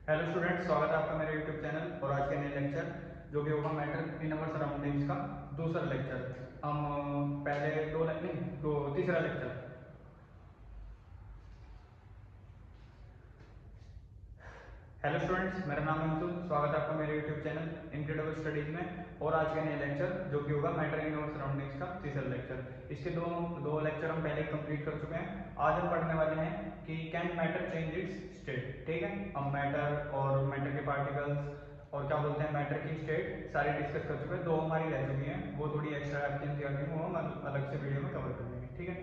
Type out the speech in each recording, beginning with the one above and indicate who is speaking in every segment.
Speaker 1: Hello students, स्वागत है आपका मेरे यूट्यूब चैनल और आज के नए लेक्चर जो कि होगा मैटर इन अवर सराउंडिंग्स का दूसरा लेक्चर। हम पहले तीसरा लेक्चर। हेलो स्टूडेंट्स, मेरा नाम है अंशु। स्वागत है आपका मेरे यूट्यूब चैनल इनक्रेडिबल स्टडीज में और आज के नए लेक्चर जो कि होगा मैटर इन अवर सराउंडिंग्स का तीसरा लेक्चर। इसके दो लेक्चर हम पहले कंप्लीट कर चुके हैं। आज हम पढ़ने वाले हैं कि can matter change it's state. ठीक है, हम मैटर और मैटर के पार्टिकल्स और क्या बोलते हैं मैटर की स्टेट सारी डिस्कस कर चुके हैं। दो हमारी रह चुकी हैं, वो थोड़ी एक्स्ट्रा एफिशिएंसी वो हम अलग से वीडियो में कवर कर लेंगे। ठीक है,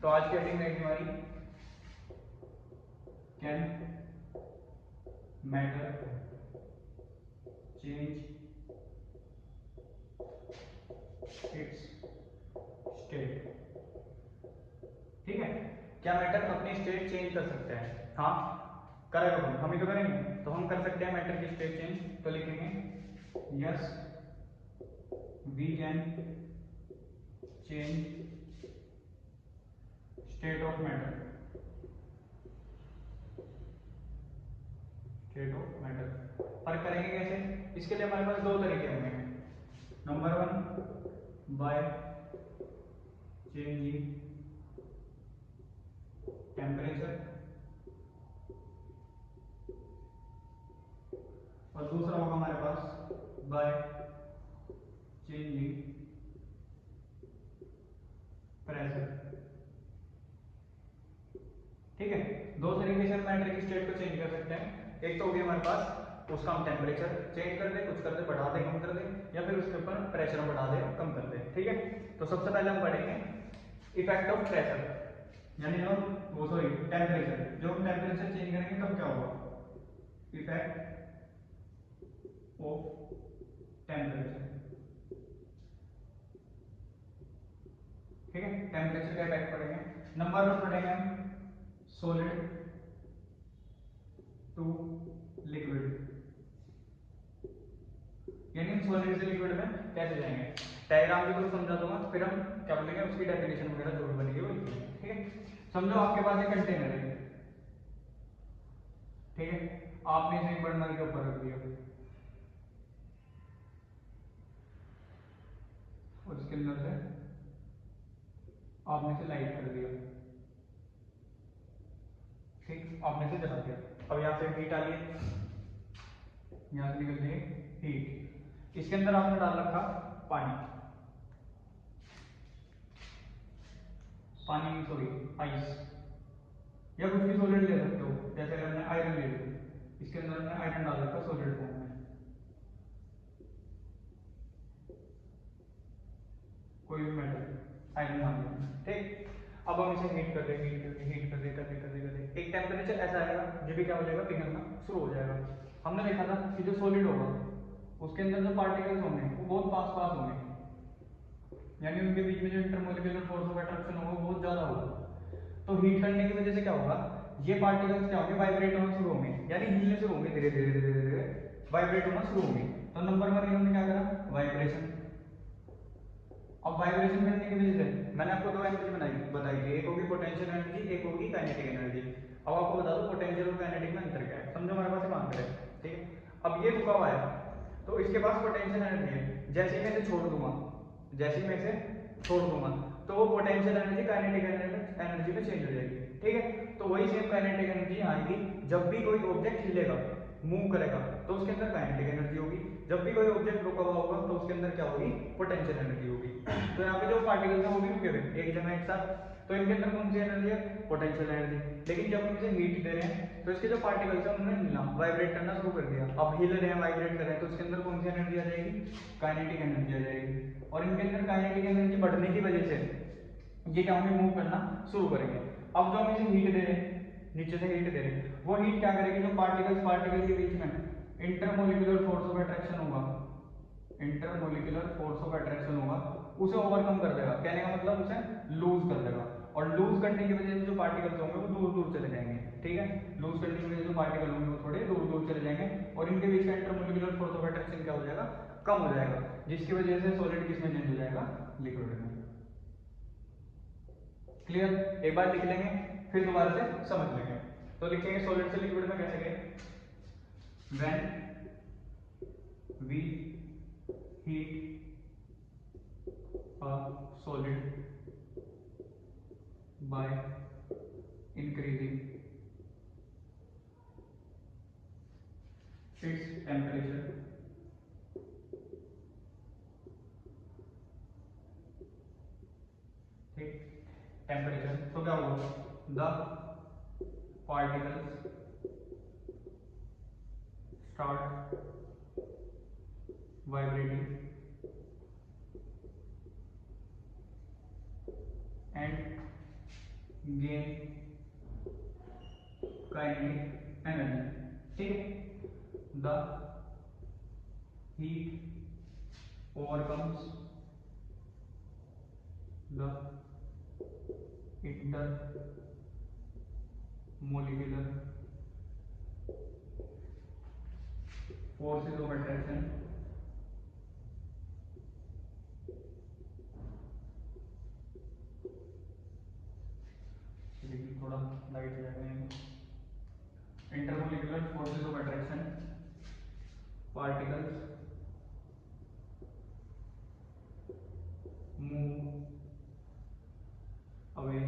Speaker 1: तो आज की हेडिंग रहेगी हमारी can matter change it's state. ठीक है, क्या मैटर अपनी स्टेट चेंज कर सकते हैं? हाँ, करेगा कौन? हम ही तो करेंगे। तो हम कर सकते हैं मैटर की स्टेट चेंज। तो लिखेंगे yes we can change state of matter. State of matter पर करेंगे कैसे? इसके लिए हमारे पास दो तरीके होंगे। Number one, by changing temperature और दूसरा होगा हमारे पास बाय चेंजिंग प्रेशर। ठीक है, दो तरीके से हम मैटर की स्टेट को चेंज कर सकते हैं। एक तो होगी हमारे पास उसका हम टेम्परेचर चेंज कर दे, कुछ कर दे, बढ़ा दे, कम कर दे, या फिर उसके ऊपर प्रेशर बढ़ा दे, कम कर दे। ठीक है, तो सबसे पहले हम पढ़ेंगे इफेक्ट ऑफ प्रेशर, यानी जो वो टेम्परेचर। जो हम टेम्परेचर चेंज करेंगे तब क्या होगा? Effect of temperature. ठीक है, टेम्परेचर का इफेक्ट पढ़ेंगे। नंबर वन पढ़ेंगे हम सॉलिड टू लिक्विड, यानी हम सॉलिड से लिक्विड में कैसे जाएंगे। डायग्राम के थ्रू समझा दूंगा, फिर हम क्या बोलेंगे उसकी डेफिनेशन वगैरह जो भी बनेगी वो लिखेंगे। ठीक है, समझो आपके पास एक कंटेनर है। ठीक है, आपने इसे एक बर्नर के ऊपर रख दिया और इसके अंदर से आपने इसे लाइट कर दिया। ठीक, आपने इसे जला दिया। अब यहाँ से हीट आ रही है, यहाँ से निकल रही है हीट। इसके अंदर आपने डाल रखा पानी, पानी सॉरी आइस, या कुछ भी सॉलिड ले सकते हो। जैसे अगर हमने आयरन ले लिया, इसके अंदर हमने आयरन डाल रखा सॉलिड फॉर्म में, कोई भी मेटल आयरन मान लिया। ठीक, अब हम इसे हीट कर दे, हीट करके हीट कर दे, करते करते करते एक टेम्परेचर ऐसा आएगा जब भी क्या हो जाएगा, पिघलना शुरू हो जाएगा। हमने देखा था कि जो सॉलिड होगा उसके अंदर जो पार्टिकल्स होंगे वो बहुत पास पास होंगे, यानी उनके बीच में जो इंटरमोलिकुलर फोर्स ऑफ अट्रैक्शन होगा वो बहुत ज्यादा होगा। तो हीट करने की वजह से क्या होगा, ये पार्टिकल्स क्या होंगे, वाइब्रेट होना शुरू होंगे, यानी हिलने शुरू होंगे, धीरे धीरे धीरे धीरे वाइब्रेट होना शुरू होंगे। तो नंबर वन इन्होंने क्या करा, वाइब्रेशन। अब वाइब्रेशन करने की वजह से मैंने आपको दो एनर्जी बताई थी, एक होगी पोटेंशियल एनर्जी, एक होगी काइनेटिक एनर्जी। अब आपको बता दो पोटेंशियल और काइनेटिक में अंतर क्या है। समझो हमारे पास एक आंसर है। ठीक है, अब ये रुका हुआ है तो इसके पास पोटेंशियल एनर्जी है। जैसे ही मैं इसे छोड़ दूंगा, जैसे ही मैं इसे छोड़ दूंगा तो वो पोटेंशियल एनर्जी काइनेटिक एनर्जी में चेंज हो जाएगी। ठीक है, तो वही सेम काइनेटिक एनर्जी आएगी जब भी कोई ऑब्जेक्ट हिलेगा, मूव करेगा, तो उसके अंदर काइनेटिक एनर्जी होगी। जब भी कोई ऑब्जेक्ट रुका हुआ होगा तो उसके अंदर क्या होगी, पोटेंशियल एनर्जी होगी। तो यहाँ पे जो पार्टिकल्स हैं वो भी रुके हुए एक जगह एक साथ, तो इनके अंदर कौन सी एनर्जी है, पोटेंशियल एनर्जी। लेकिन जब हम इसे हीट दे रहे हैं तो इसके जो पार्टिकल्स हैं उन्होंने हिलना, वाइब्रेट करना शुरू कर दिया। अब हिल रहे हैं, वाइब्रेट कर रहे हैं, तो इसके अंदर कौन सी एनर्जी आ जाएगी, काइनेटिक एनर्जी आ जाएगी। और इनके अंदर काइनेटिक एनर्जी बढ़ने की वजह से ये क्या होंगे, मूव करना शुरू करेंगे। अब जो हम इसे हीट दे रहे हैं, नीचे से हीट दे रहे हैं, वो हीट क्या करेगी, जो पार्टिकल्स पार्टिकल के बीच में इंटरमोलिकुलर फोर्स ऑफ अट्रैक्शन होगा, इंटरमोलिकुलर फोर्स ऑफ अट्रैक्शन होगा, उसे ओवरकम कर देगा। कहने का मतलब उसे लूज कर देगा। और लूज करने की वजह से जो पार्टिकल्स होंगे वो दूर दूर चले जाएंगे। ठीक है, लूज करने की वजह से जो पार्टिकल होंगे वो थोड़े दूर दूर चले जाएंगे और इनके बीच का इंटरमोलिकुलर फोर्स ऑफ अट्रैक्शन क्या हो जाएगा, कम हो जाएगा, जिसकी वजह से सॉलिड किस में चेंज हो जाएगा, लिक्विड में। क्लियर? एक बार लिख लेंगे फिर दोबारा से समझ लेंगे। तो लिखेंगे सॉलिड से लिक्विड में कैसे गए, when we heat a solid by increasing its temperature, ठीक, टेम्परेचर तो क्या होगा, the particles start vibrating and gain kinetic energy, ठीक है। The heat overcomes the intermolecular forces of attraction थोड़ा लाइट हो जाएगा, intermolecular forces of attraction, particles move away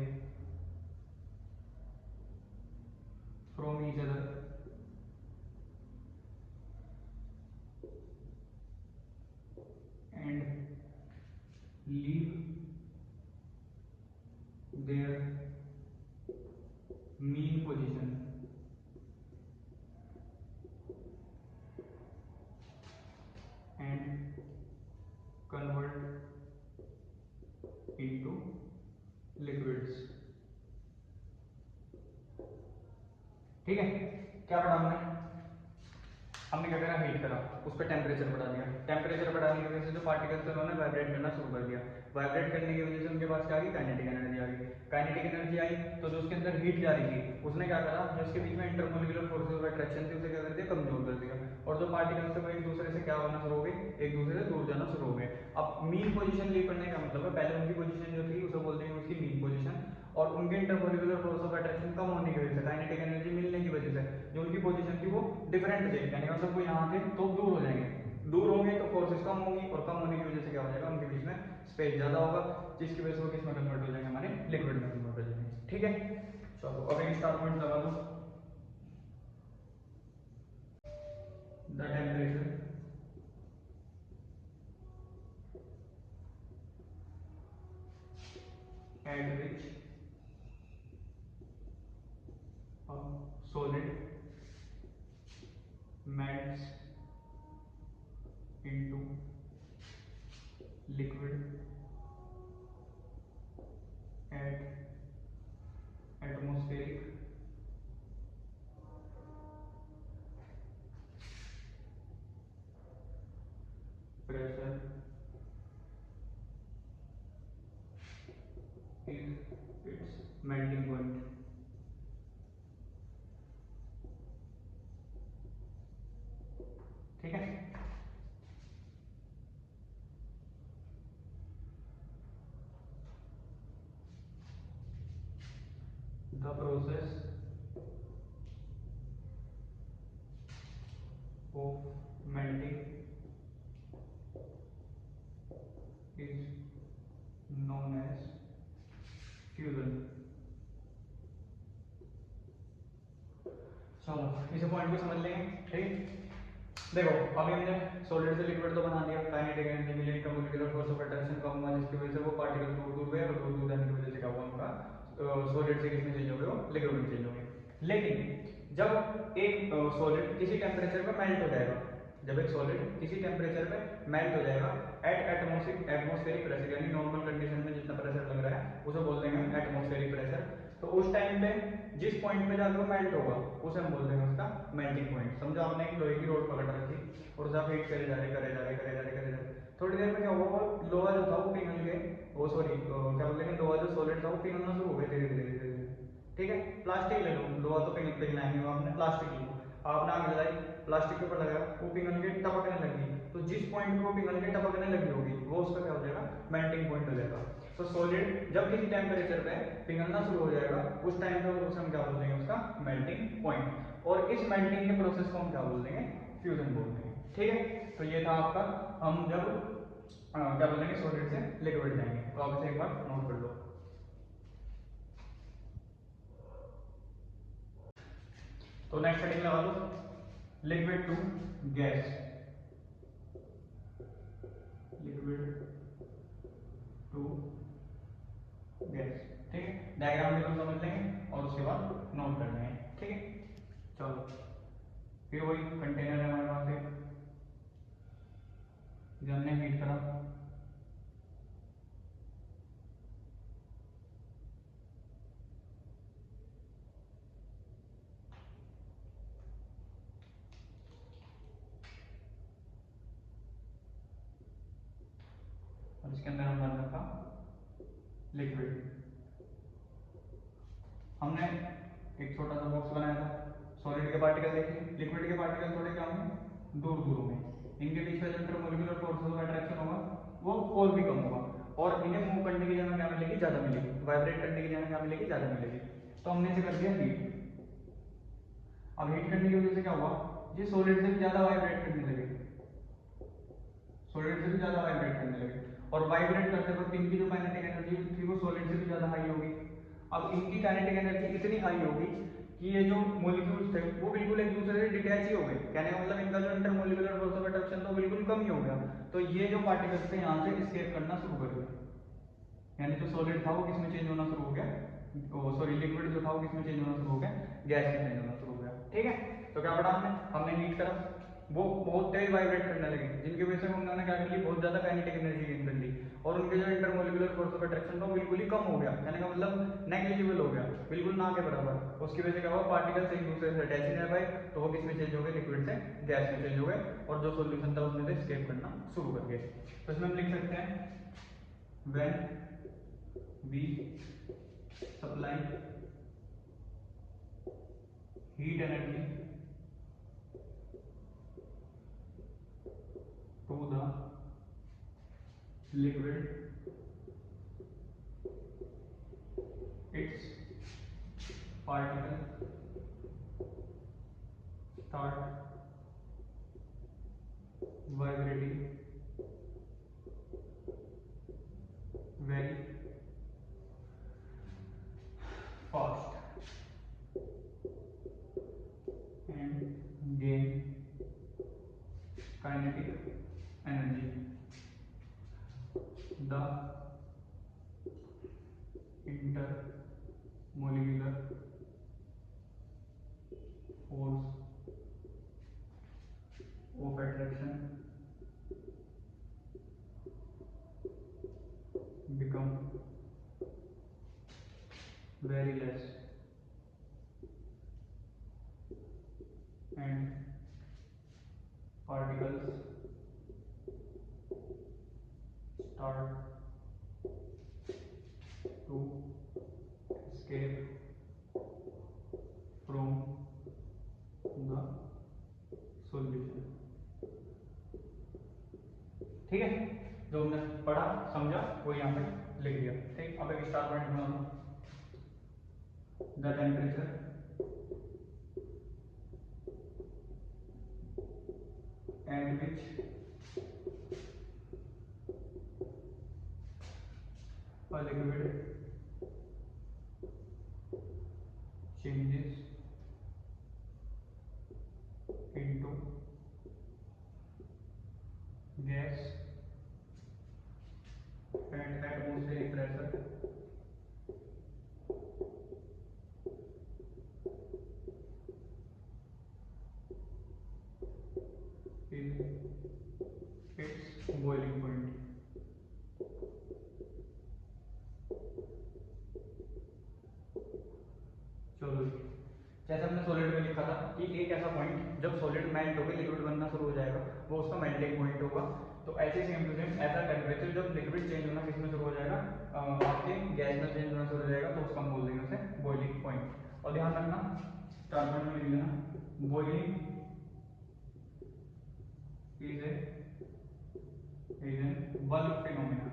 Speaker 1: from each other and leave their mean position and convert into liquids, ठीक है। क्या पढ़ा हमने क्या करा, हीट करा, उस पर टेम्परेचर बढ़ा दिया, टेम्परेचर बढ़ाने की वजह से जो पार्टिकल्स थे उन्होंने वाइब्रेट करना शुरू कर दिया, वाइब्रेट करने की वजह से उनके पास क्या आ गई, काइनेटिक एनर्जी आ गई, काइनेटिक एनर्जी आई तो जो उसके अंदर हीट जा रही थी उसने क्या करा, जो उसके बीच में इंटरमोलिकुलर फोर्सेस ऑफ अट्रैक्शन थी उसे क्या कर दिया, कमजोर कर दिया, और जो पार्टिकल्स थे वो एक दूसरे से क्या होना शुरू हो गए, एक दूसरे से दूर जाना शुरू हो गए। अब मीन पोजीशन लीव करने का मतलब है पहले उनकी पोजीशन जो थी उसे बोलते हैं उसकी मीन पोजीशन, और उनके इंटरमोलिकुलर फोर्स ऑफ अट्रैक्शन कम होने की वजह से, काइनेटिक एनर्जी मिलने की वजह से जो उनकी पोजीशन थी वो डिफरेंट थे, यानी मतलब वो यहाँ थे तो दूर हो जाएंगे, दूर होंगे तो फोर्सेस कम होंगी, और कम होने की वजह से क्या हो जाएगा, उनके बीच में स्पेस ज्यादा होगा, जिसकी वजह से वो किस में कन्वर्ट हो जाएंगे, हमारे लिक्विड में कन्वर्ट हो जाएंगे, ठीक है। चलो अब एक स्टार पॉइंट लगा दो, the temperature at which a solid melts into liquid at atmospheric pressure is its melting point, ठीक है। The process of melting is known as fusion। चलो इस पॉइंट को समझ लेंगे, ठीक। देखो अभी हमने सॉलिड से लिक्विड तो बना दिया, काइनेटिक एनर्जी मिली, इंटरमोलिकुलर फोर्स ऑफ अट्रैक्शन कम हुआ जिसकी वजह से वो पार्टिकल दूर दूर गए, और दूर दूर जाने की वजह से क्या हुआ, उनका सॉलिड से किसमें चेंज हो गए, लिक्विड में चेंज हो गए। लेकिन जब एक सॉलिड किसी टेम्परेचर पर मेल्ट हो जाएगा, जब एक सॉलिड किसी टेम्परेचर पे मेल्ट हो जाएगा एट एटमॉस्फेरिक प्रेशर, यानी नॉर्मल कंडीशन में जितना प्रेशर लग रहा है उसे बोल देंगे हम एटमॉस्फेरिक प्रेशर, तो उस टाइम पे जिस पॉइंट पे जाकर वो मेल्ट होगा उसे हम बोल देंगे उसका मेल्टिंग पॉइंट। समझो आपने एक लोहे की रोड पकड़ रखी और उसे आप हीट करे जा रहे, थोड़ी देर में क्या हुआ, वो लोहा जो था वो पिघल के, वो सॉरी क्या बोलते हैं, लोहा जो सॉलिड था वो पिघलना शुरू हो गया धीरे धीरे, ठीक है। प्लास्टिक ले लो, लोहा तो पिघला नहीं, आपने प्लास्टिक ली, आपने आग जलाई, प्लास्टिक के ऊपर लगाया, वो पिघल के टपकने लगी, तो जिस पॉइंट पे वो पिघल के टपकने लगी होगी वो उसका क्या हो जाएगा, मेल्टिंग पॉइंट हो जाएगा। तो सॉलिड जब किसी टेम्परेचर पे पिघलना शुरू हो जाएगा उस टाइम पे उसे हम क्या बोल देंगे, उसका मेल्टिंग पॉइंट। और इस मेल्टिंग के प्रोसेस को हम क्या बोल देंगे, फ्यूजन बोल देंगे। ठीक है, तो ये था आपका, हम जब क्या बोलेंगे सॉलिड से लिक्विड जाएंगे, तो आप इसे एक बार नोट कर लो। तो नेक्स्ट हेडिंग लगा लो, liquid to gas, liquid to gas. ठीक है, डायग्राम भी हम समझ लेंगे और उसके बाद नोट कर लेंगे। ठीक है, चलो फिर वही कंटेनर है हमारे पास एक, जो हमने हीट करा, और इसके अंदर हमने रखा लिक्विड। हमने एक छोटा सा बॉक्स बनाया था, सॉलिड के पार्टिकल देखिए, लिक्विड के पार्टिकल थोड़े क्या होंगे, दूर दूर होंगे, इनके बीच में जो इंटरमोलिकुलर फोर्स ऑफ अट्रैक्शन होगा वो और भी कम होगा, और इन्हें मूव करने की जगह क्या मिलेगी, ज्यादा मिलेगी, वाइब्रेट करने की जगह क्या मिलेगी, ज्यादा मिलेगी। तो हमने इसे कर दिया हीट। अब हीट करने की वजह से क्या हुआ, ये सॉलिड से भी ज्यादा वाइब्रेट करने लगे, सॉलिड से भी ज्यादा वाइब्रेट करने लगे, और वाइब्रेट करते वक्त इनकी जो काइनेटिक एनर्जी थी वो सॉलिड से भी ज्यादा हाई होगी। अब इनकी काइनेटिक एनर्जी इतनी हाई होगी कि ये जो मॉलिक्यूल्स थे वो बिल्कुल एक दूसरे से डिटैच ही हो गए, कहने का मतलब इनका जो इंटरमोलिकुलर फोर्स ऑफ अट्रैक्शन था बिल्कुल कम ही हो गया। तो ये जो पार्टिकल्स थे यहाँ से एस्केप करना शुरू कर दिया, यानी जो सॉलिड था वो किसमें चेंज होना शुरू हो गया, सॉरी लिक्विड जो था वो किसमें चेंज होना शुरू हो गया, गैस में चेंज होना शुरू हो गया। ठीक है, तो क्या पढ़ा हमने हीट करा, वो बहुत तेज वाइब्रेट करने लगे, जिनकी वजह से उन्होंने क्या कर ली, बहुत ज्यादा काइनेटिक एनर्जी गेन कर ली, और उनके जो इंटरमोलिकुलर फोर्स ऑफ अट्रैक्शन था बिल्कुल ही कम हो गया, कहने का मतलब नेग्लिजिबल हो गया, बिल्कुल ना के बराबर। उसकी वजह से क्या हुआ, पार्टिकल्स एक दूसरे से अटैच नहीं रह पाए, तो वो किसमें चेंज हो गए, लिक्विड से गैस में चेंज हो गए, और जो सोल्यूशन था उसमें से एस्केप करना शुरू कर गए। तो इसमें हम लिख सकते हैं, when we supply heat energy to the liquid, its particle start vibrating very fast and gain kinetic energy. The intermolecular force of attraction become very less and particles start to escape from the solution। ठीक है, जो हमने पढ़ा समझा वो यहाँ पे लिख दिया। ठीक, अब एक स्टार पॉइंट बना लो, the temperature at which a liquid changes into gas at atmospheric pressure is its boiling point। चलो जी, जैसे हमने सॉलिड में लिखा था कि एक ऐसा पॉइंट जब सॉलिड मेल्ट होकर लिक्विड बनना शुरू हो जाएगा वो उसका मेल्टिंग पॉइंट होगा। तो ऐसे सेम टू सेम ऐसा टेम्परेचर जब लिक्विड चेंज होना किसमें शुरू हो जाएगा, आपके गैस में चेंज होना शुरू हो जाएगा, तो उसका हम बोल देंगे उसे बॉइलिंग पॉइंट। और ध्यान रखना, स्टार पॉइंट में लिख देना, boiling is an bulk phenomena,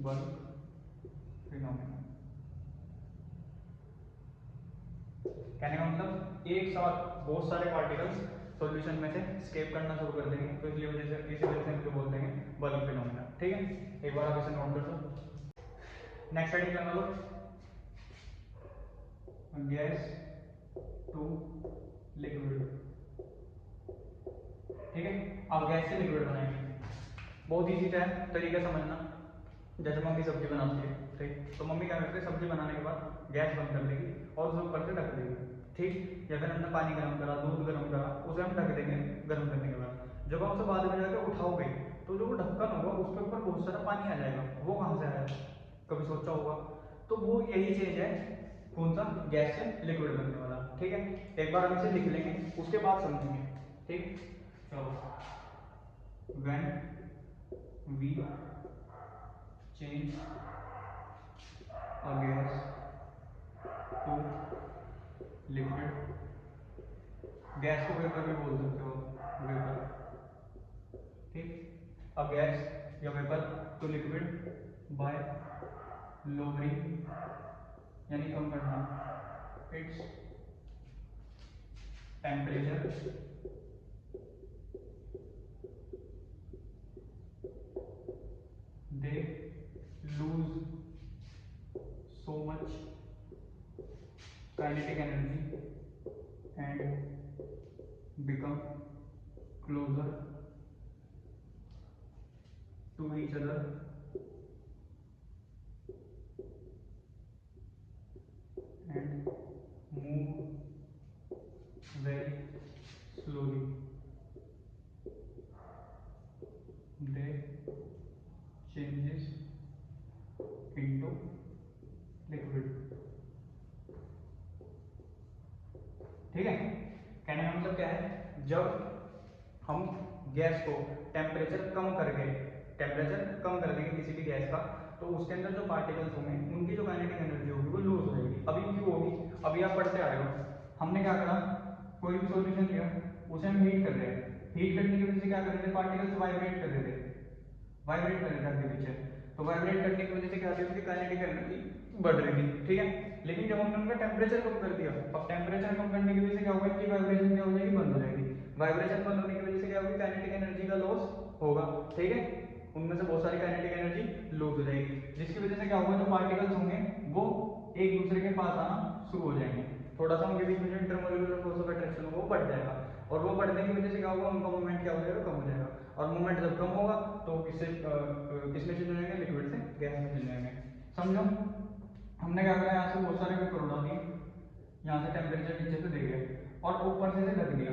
Speaker 1: bulk phenomena. कहने का मतलब एक साथ बहुत सारे पार्टिकल्स सॉल्यूशन में से स्केप करना शुरू कर देंगे, तो इसलिए वजह से इसी वजह से इनको बोलते हैं बल्क फिनोमेना। ठीक है, एक बार आप इसे नोट कर दो। नेक्स्ट हेडिंग लगा लो, गैस टू लिक्विड। ठीक है, अब गैस से लिक्विड बनाएंगे। बहुत ईजी है तरीका समझना। जैसे मम्मी सब्जी बनाती है, ठीक, तो मम्मी क्या करती है, सब्जी बनाने के बाद गैस बंद कर देगी और उसे ऊपर से ढक देगी। ठीक, या फिर हमने पानी गर्म करा, दूध गर्म करा, उसे हम ढक देंगे गर्म करने के बाद। जब आप उसे बाद में जाकर उठाओगे तो जो वो ढक्कन होगा उसके ऊपर बहुत सारा पानी आ जाएगा। वो कहाँ से आया, कभी सोचा होगा? तो वो यही चीज है, कौन सा, गैस से लिक्विड बनने वाला। ठीक है, एक बार हम इसे लिख लेंगे, उसके बाद समझेंगे। ठीक, चलो, when we change a gas to liquid, gas को वेपर भी बोल सकते हो, वेपर। ठीक, अब गैस या vapour to liquid by lowering, यानी कम करना, its temperature they lose so much kinetic energy and become closer to each other and move very slowly. They changes into liquid। ठीक है, कहने का मतलब क्या है, जब हम गैस को टेम्परेचर कम कर देंगे किसी भी गैस का, तो उसके अंदर जो पार्टिकल्स होंगे उनकी जो काइनेटिक एनर्जी होगी वो लूज हो जाएगी। अभी क्यों होगी, अभी आप पढ़ते आ रहे हो, हमने क्या करा, कोई भी सॉल्यूशन लिया, उसे हम हीट कर रहे हैं, हीट करने की वजह से क्या कर रहे थे, पार्टिकल्स वाइब्रेट कर रहे थे, वाइब्रेट कर रहे थे आगे पीछे। तो वाइब्रेट करने की वजह से क्या होती है, उसकी काइनेटिक एनर्जी बढ़ रही थी। ठीक है, लेकिन जब हमने उनका टेम्परेचर कम कर दिया, अब टेम्परेचर कम करने की वजह से क्या होगा, इनकी वाइब्रेशन क्या हो जाएगी, बंद हो जाएगी। वाइब्रेशन बंद होने की वजह से क्या होगी, काइनेटिक एनर्जी का लॉस होगा। ठीक है, उनमें से बहुत सारी काइनेटिक एनर्जी लूज हो जाएगी, जिसकी वजह से क्या होगा, जो पार्टिकल्स होंगे वो एक दूसरे के पास आना शुरू हो जाएंगे। थोड़ा सा उनके बीच में जो इंटरमोलिकुलर फोर्स ऑफ अट्रैक्शन होगा वो बढ़ जाएगा, और वो बढ़ने की वजह से क्या होगा, उनका मूवमेंट क्या हो जाएगा, कम हो जाएगा। और मूवमेंट जब कम होगा तो किसमें चेंज हो जाएंगे, लिक्विड से गैस में चेंज हो जाएंगे। समझो, हमने क्या करा, यहाँ से बहुत सारे पेपर उड़ा दिए, यहाँ से टेम्परेचर नीचे से दे गया और ऊपर से ढक दिया,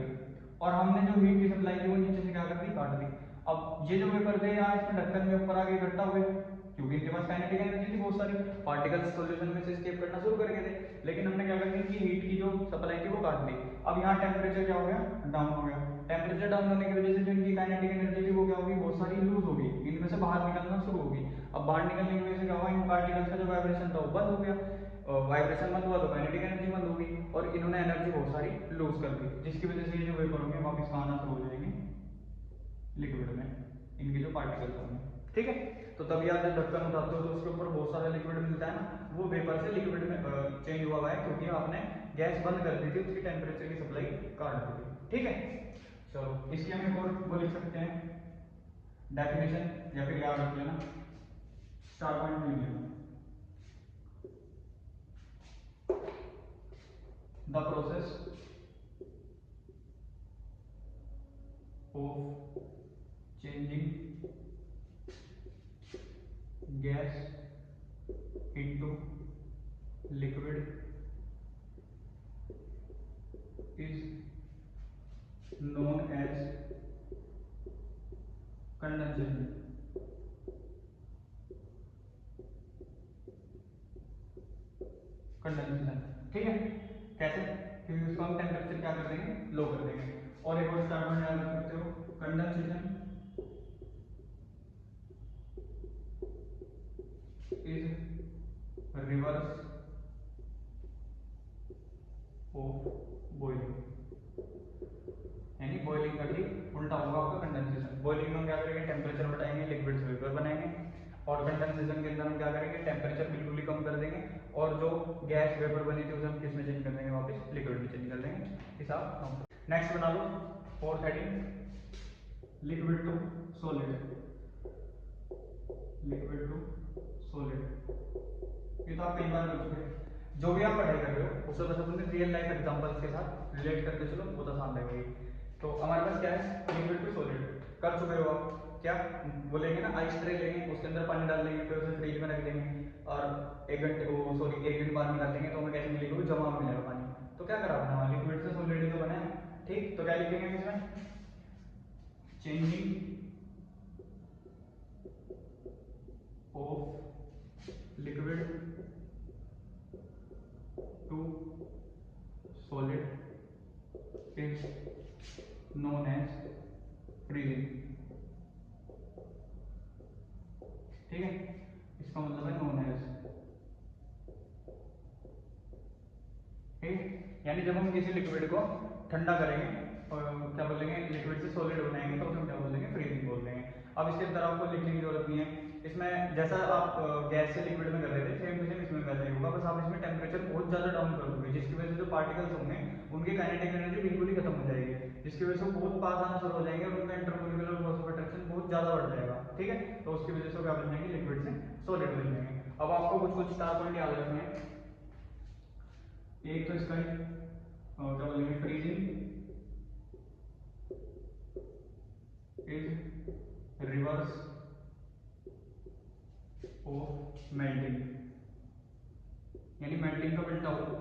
Speaker 1: और हमने जो हीट की सप्लाई थी वो नीचे से क्या कर दी, काट दी। अब ये जो पेपर थे यहाँ इसमें ढक्कन में ऊपर आके इकट्ठा हुए, क्योंकि इनके पास काइनेटिक एनर्जी थी बहुत सारी, पार्टिकल्स सॉल्यूशन में से एस्केप करना शुरू कर गए थे। लेकिन हमने क्या कर दी, इनकी हीट की जो सप्लाई थी वो काट दी। अब यहाँ टेम्परेचर क्या हो गया, डाउन हो गया। टेम्परेचर डाउन होने की वजह से जो इनकी काइनेटिक एनर्जी थी वो क्या होगी, बहुत सारी लूज होगी, इनमें से बाहर निकलना शुरू होगी। अब बाहर निकलने की वजह से क्या हुआ, इन पार्टिकल्स का जो वाइब्रेशन था वो बंद हो गया, वाइब्रेशन बंद हुआ तो काइनेटिक एनर्जी बंद होगी, और इन्होंने एनर्जी बहुत सारी लूज कर दी, जिसकी वजह से ये जो वेपर होंगे वापस कहाँ आना शुरू हो जाएंगे, लिक्विड में, इनके जो पार्टिकल्स होंगे। ठीक है, तो तभी आप जब ढक्कन उठाते हो तो उसके ऊपर बहुत सारा लिक्विड मिलता है ना, वो वेपर से लिक्विड में चेंज हुआ है, क्योंकि आपने गैस बंद कर दी थी, उसकी टेम्परेचर की सप्लाई काट दी थी। ठीक है, चलो इसकी हम एक और वो लिख सकते हैं डेफिनेशन, या फिर याद रख लेना, स्टार पॉइंट लिख लेना, the process of changing gas into liquid is known as condensation। Condensation, ठीक है, कैसे, क्योंकि उसको हम टेम्परेचर क्या कर देंगे, लो कर देंगे। और एक और स्टार्ट में याद रख सकते हो, condensation is reverse of boiling, यानी बॉइलिंग का ठीक उल्टा होगा आपका कंडेंसेशन। बॉइलिंग में हम क्या करेंगे, टेम्परेचर बढ़ाएंगे, लिक्विड से वेपर बनाएंगे। और कंडेंसेशन के अंदर हम क्या करेंगे, टेम्परेचर बिल्कुल ही कम कर देंगे और जो गैस वेपर बनी थी उसे हम किस में चेंज कर देंगे, वापस लिक्विड में चेंज कर देंगे। हिसाब नेक्स्ट बना लो fourth heading, liquid to solid, liquid to solid. ये तो आप कई बार कर चुके हैं, जो भी आप पढ़ाई कर रहे हो उसे बस अपने रियल लाइफ एग्जांपल्स के साथ रिलेट करके चलो, बहुत आसान लगेगी। तो हमारे पास क्या है, लिक्विड टू सॉलिड कर चुके हो आप, क्या वो लेंगे ना, आइस ट्रे लेंगे, उसके अंदर पानी डाल देंगे, फिर उसे फ्रिज में रख देंगे और 1 घंटे सॉरी 1 दिन बाद निकाल देंगे, तो हमें कैसे मिलेगा, जमा मिलेगा पानी। तो क्या करा अपना, लिक्विड से सॉलिड ही तो बना है, ठीक। तो क्या लिखेंगे इसमें, changing of liquid to solid is known as freezing, ठीक है। इसका मतलब है नोन एज, ठीक। यानी जब हम किसी लिक्विड को ठंडा करेंगे और क्या बोलेंगे, लिक्विड से सॉलिड बनाएंगे, तो उसे हम क्या बोलेंगे, फ्रीजिंग बोल देंगे। अब इसके अंदर आपको लिखने की जरूरत नहीं है, इसमें जैसा आप गैस से लिक्विड में कर रहे थे सेम टू सेम इसमें वैसा ही होगा, बस आप इसमें टेम्परेचर बहुत ज़्यादा डाउन कर दोगे, जिसकी वजह से जो पार्टिकल्स होंगे उनकी काइनेटिक एनर्जी बिल्कुल ही खत्म हो जाएगी, जिसकी वजह से बहुत पास आना शुरू हो जाएंगे और उनका इंटरमोलिकुलर फोर्स ऑफ अट्रैक्शन बहुत ज़्यादा बढ़ जाएगा, ठीक है। तो उसकी वजह से क्या बन जाएंगे, लिक्विड से सॉलिड बन जाएंगे। अब आपको कुछ कुछ स्टार पॉइंट याद रखने हैं, एक तो इसका क्या बोलेंगे, freezing is reverse of melting, यानी मेल्टिंग का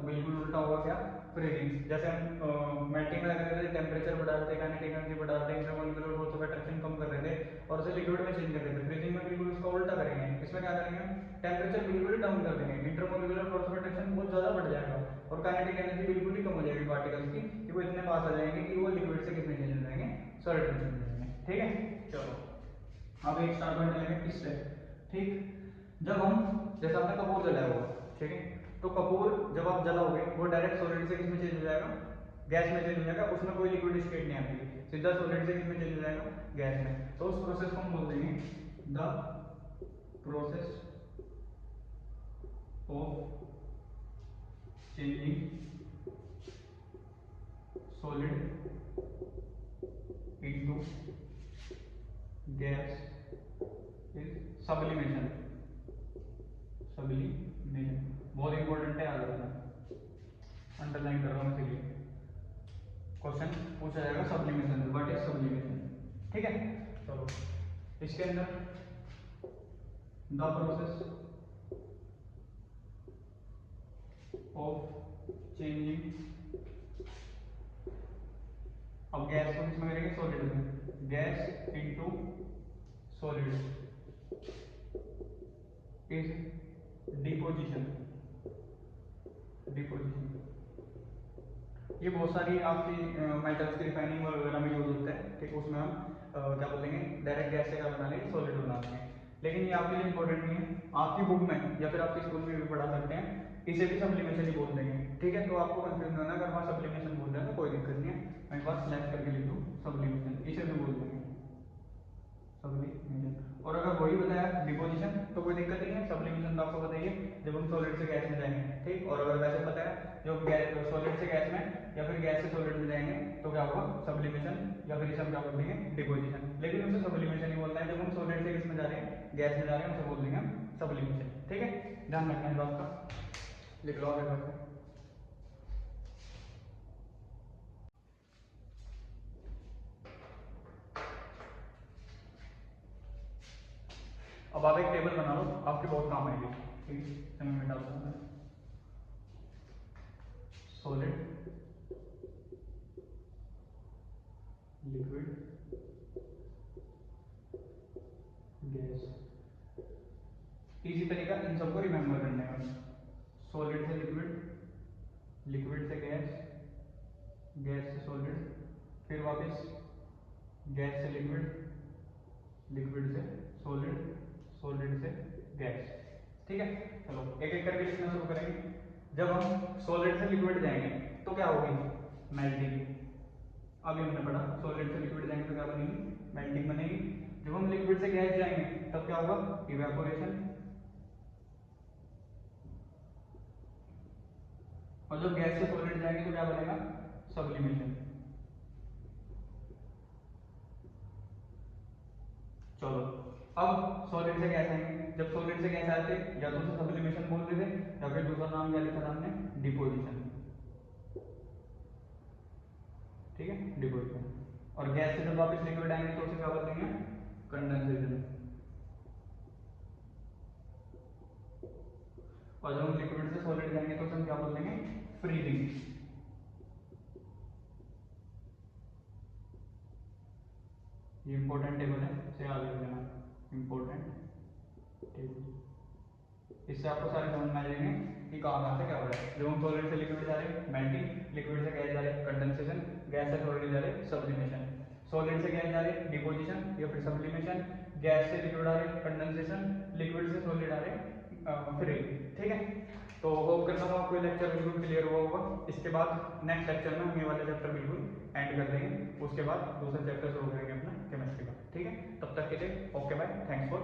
Speaker 1: बिल्कुल उल्टा होगा क्या, फ्रीजिंग। जैसे हम मेल्टिंग में लगा रहे थे, टेम्परेचर बढ़ा रहे थे, काइनेटिक एनर्जी बढ़ा रहे थे, इंटरमोलिकुलर फोर्स ऑफ अट्रैक्शन कम कर रहे थे और उसे लिक्विड में चेंज कर रहे थे। फ्रीजिंग में बिल्कुल उसका उल्टा करेंगे, इसमें क्या करेंगे, टेम्परेचर बिल्कुल ही डाउन कर देंगे, इंटरमोलिकुलर फोर्स ऑफ अट्रैक्शन बहुत ज्यादा बढ़ जाएगा और काइनेटिक एनर्जी बिल्कुल ही कम हो जाएगी पार्टिकल्स की, कि वो इतने पास आ जाएंगे कि वो लिक्विड से किसमें चेंज हो जाएंगे, सॉलिड में चेंज हो जाएंगे, ठीक है। चलो अब एक स्टार पॉइंट लेंगे इससे, ठीक। जब हम जैसे आपने कपूर जलाया होगा, ठीक है, तो कपूर जब आप जलाओगे वो डायरेक्ट सॉलिड से किसमें चेंज हो जाएगा, गैस में चेंज हो जाएगा, उसमें कोई लिक्विड स्टेट नहीं आती, सीधा सॉलिड से किसमें चेंज हो जाएगा, गैस में। तो उस प्रोसेस को हम बोल देंगे the process of changing solid into gas is sublimation, sublimation बहुत इंपॉर्टेंट है, याद रखना, अंडरलाइन कर रहा हूं मैं, चलिए क्वेश्चन पूछा जाएगा सब्लिमेशन, व्हाट इज सब्लिमेशन, ठीक है। चलो इसके अंदर द प्रोसेस ऑफ चेंजिंग, अब गैस को किसमें करेंगे, सॉलिड में, gas into solid is deposition, deposition. ये बहुत सारी आपकी मेटल्स की रिफाइनिंग वगैरह में यूज होता है, ठीक। उसमें हम क्या बोलेंगे, डायरेक्ट गैस से क्या बना लेंगे, सॉलिड बना लेंगे, लेकिन ये आपके लिए इंपॉर्टेंट नहीं है, आपकी बुक में या फिर आपके स्कूल में भी पढ़ा सकते हैं, इसे भी सब्लिमेशन ही बोल देंगे, ठीक है। तो आपको कंफ्यूज नहीं होना, अगर वहाँ सब्लिमेशन बोल रहे हैं तो कोई दिक्कत नहीं है, मैं एक बार सिलेक्ट करके लिख दूँ, सब्लिमेशन इसे भी बोल देंगे सब्लिमेशन। और अगर वही बताया डिपोजिशन तो कोई दिक्कत नहीं है, सब्लिमेशन तो आपको बताइए जब हम सॉलिड से गैस में जाएंगे, ठीक। और अगर वैसे बताया जो सॉलिड से गैस में या फिर गैस से सॉलिड में जाएंगे तो क्या होगा, सब्लिमेशन, या फिर इसे हम क्या बोल देंगे, डिपोजिशन। लेकिन उसे सब्लिमेशन ही बोलना है, जब हम सॉलिड से किस में जा रहे हैं, गैस में जा रहे हैं, उसे बोल देंगे हम सब्लिमेशन, ठीक है। ध्यान रखना है बात का, लिख लो आगे बात। अब आप एक टेबल बना लो, आपके बहुत काम आएगी, ठीक है। समय में डाल दूंगा सॉलिड, लिक्विड, गैस, इजी तरीका इन सबको रिमेंबर करने का, सॉलिड से लिक्विड, लिक्विड से गैस, गैस से सॉलिड, फिर वापस गैस से लिक्विड, लिक्विड से सॉलिड, सॉलिड से गैस, ठीक है। चलो एक एक करके लिखना शुरू करेंगे। जब हम सॉलिड से लिक्विड जाएंगे तो क्या होगी, मेल्टिंग। अभी हमने पढ़ा सॉलिड से लिक्विड जाएंगे तो क्या बनेगी, मेल्टिंग बनेगी। जब हम लिक्विड से गैस जाएंगे तब क्या होगा, इवेपोरेशन, और जब गैस से सॉलिड जाएंगे तो क्या बनेगा, सब्लिमेशन। चलो अब सॉलिड से गैस आएंगे, जब सॉलिड से गैस आते या तो उसे सब्लिमेशन बोलते थे या फिर दूसरा नाम क्या लिखा था हमने, डिपोजिशन। ठीक है, डिपोजिशन। और गैस से जब वापस लिक्विड आएंगे तो उसे क्या बोल देंगे, कंडेंसेशन। और जब हम लिक्विड से सॉलिड जाएंगे तो उसे हम क्या बोल देंगे, फ्रीजिंग। ये इंपॉर्टेंट टेबल है, इसे याद रख लेना, इंपॉर्टेंट टेबल। इससे आपको सारे समझ में आ जाएंगे कि कहाँ से क्या हो रहा है। जब हम सॉलिड से लिक्विड जा रहे हैं मेल्टिंग, लिक्विड से गैस जा रहे हैं कंडेंसेशन, गैस से सॉलिड जा रहे हैं सब्लिमेशन, सॉलिड से गैस जा रहे हैं डिपोजिशन या फिर सब्लिमेशन, गैस से लिक्विड आ रहे हैं कंडेंसेशन, लिक्विड से सॉलिड आ रहे हैं फ्रीजिंग। ठीक है, तो होप करता हूँ आपको ये लेक्चर बिल्कुल क्लियर हुआ होगा। इसके बाद नेक्स्ट लेक्चर में हम ये वाला चैप्टर बिल्कुल एंड कर देंगे, उसके बाद दूसरा चैप्टर शुरू करेंगे अपना केमिस्ट्री का। ठीक है, तब तक के लिए ओके बाय, थैंक्स फॉर।